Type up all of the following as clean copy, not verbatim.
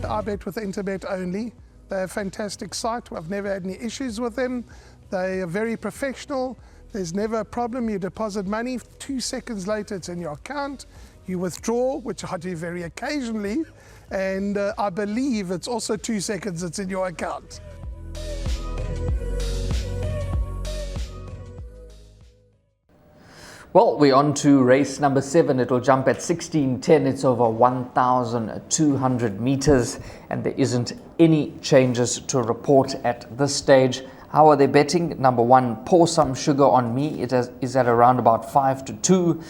I bet with Interbet only. They're a fantastic site. I've never had any issues with them. They are very professional. There's never a problem. You deposit money, 2 seconds later it's in your account. You withdraw, which I do very occasionally, and I believe it's also 2 seconds it's in your account. Well, we're on to race number 7. It'll jump at 16:10. It's over 1,200 meters, and there isn't any changes to report at this stage. How are they betting? Number 1, Pour Some Sugar on Me. It is at around about 5-2.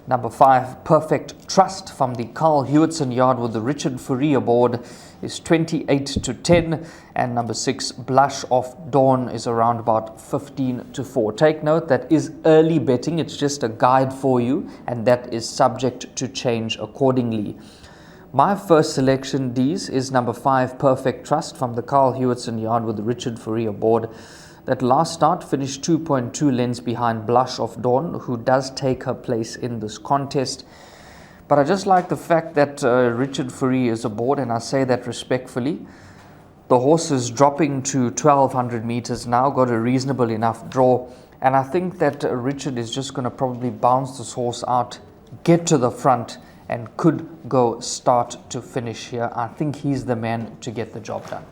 Number 5, Perfect Trust from the Carl Hewitson yard with the Richard Fourie aboard is 28-10. And number 6, Blush of Dawn is around about 15-4. Take note, that is early betting. It's just a guide for you, and that is subject to change accordingly. My first selection, D's, is number 5, Perfect Trust from the Carl Hewitson yard with the Richard Fourie aboard. That last start finished 2.2 lengths behind Blush of Dawn, who does take her place in this contest. But I just like the fact that Richard Fourie is aboard, and I say that respectfully. The horse is dropping to 1,200 meters now, got a reasonable enough draw, and I think that Richard is just going to probably bounce this horse out, get to the front, and could go start to finish here. I think he's the man to get the job done.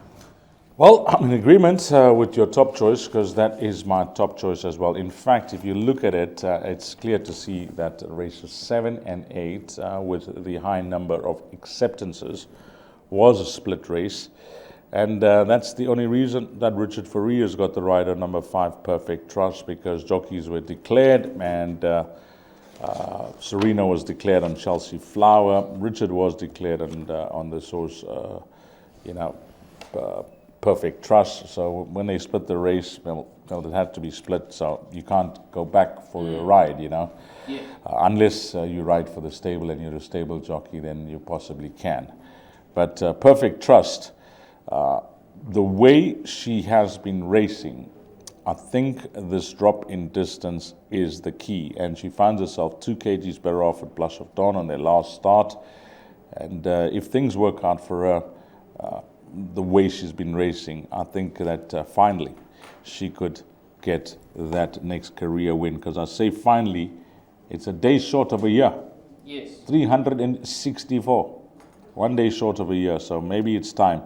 Well, I'm in agreement with your top choice, because that is my top choice as well. In fact, if you look at it, it's clear to see that races 7 and 8, with the high number of acceptances, was a split race. And that's the only reason that Richard Fourie has got the rider number 5, Perfect Trust, because jockeys were declared, and Serena was declared on Chelsea Flower. Richard was declared on this horse, Perfect Trust. So when they split the race, well, it had to be split, so you can't go back for your ride, Yeah. Unless you ride for the stable and you're a stable jockey, then you possibly can. But Perfect Trust, the way she has been racing, I think this drop in distance is the key, and she finds herself 2 kgs better off at Blush of Dawn on their last start. And if things work out for her, the way she's been racing, I think that finally she could get that next career win. Because I say finally, it's a day short of a year. Yes. 364. 1 day short of a year. So maybe it's time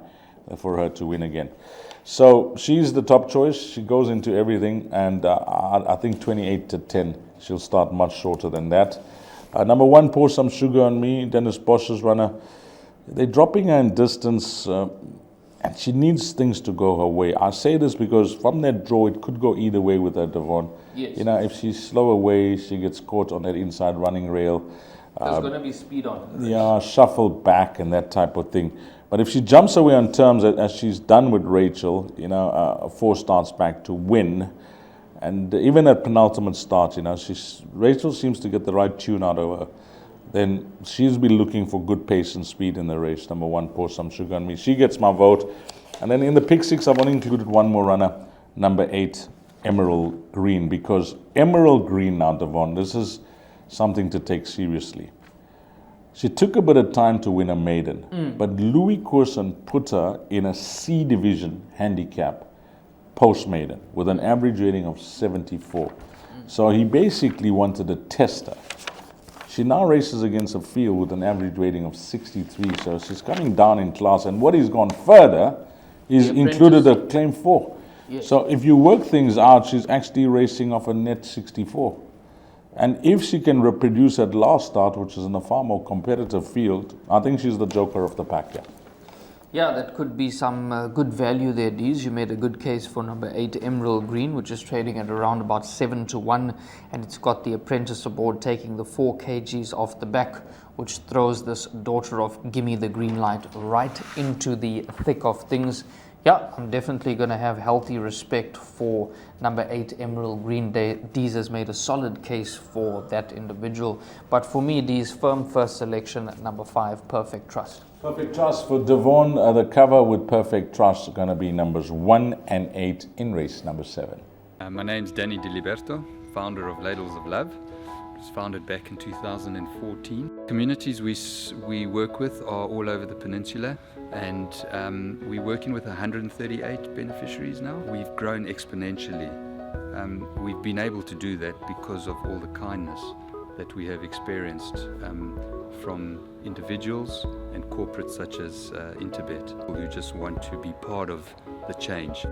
for her to win again. So she's the top choice. She goes into everything, and I think 28-10. She'll start much shorter than that. Number 1, Pour Some Sugar on Me, Dennis Bosch's runner. They're dropping her in distance, and she needs things to go her way. I say this because from that draw, it could go either way with her, Devon. Yes. If she's slow away, she gets caught on that inside running rail. There's going to be speed on her. Yeah, shuffle back and that type of thing. But if she jumps away on terms, as she's done with Rachel, 4 starts back to win, and even at penultimate start, Rachel seems to get the right tune out of her. Then she's been looking for good pace and speed in the race. Number 1, Pour Some Sugar on Me. She gets my vote. And then in the pick 6, I've only included one more runner, number 8, Emerald Green. Because Emerald Green now, Devon, this is something to take seriously. She took a bit of time to win a maiden, but Louis Courson put her in a C division handicap post-maiden with an average rating of 74. So he basically wanted to test her. She now races against a field with an average rating of 63, so she's coming down in class. And what he's gone further is included a claim 4. Yes. So if you work things out, she's actually racing off a net 64. And if she can reproduce at last start, which is in a far more competitive field, I think she's the joker of the pack here. Yeah, that could be some good value there, Dees. You made a good case for number 8, Emerald Green, which is trading at around about 7-1, and it's got the apprentice aboard taking the 4 kgs off the back, which throws this daughter of Gimme the Green Light right into the thick of things. Yeah, I'm definitely going to have healthy respect for number 8, Emerald Green. Dees has made a solid case for that individual. But for me, Dees, firm first selection at number 5, Perfect Trust. Perfect Trust for Devon. The cover with Perfect Trust are going to be numbers 1 and 8 in race number 7. My name's Danny Diliberto, founder of Ladles of Love. was founded back in 2014. Communities we work with are all over the peninsula, and we're working with 138 beneficiaries now. We've grown exponentially. We've been able to do that because of all the kindness that we have experienced from individuals and corporates such as Interbet, who just want to be part of the change.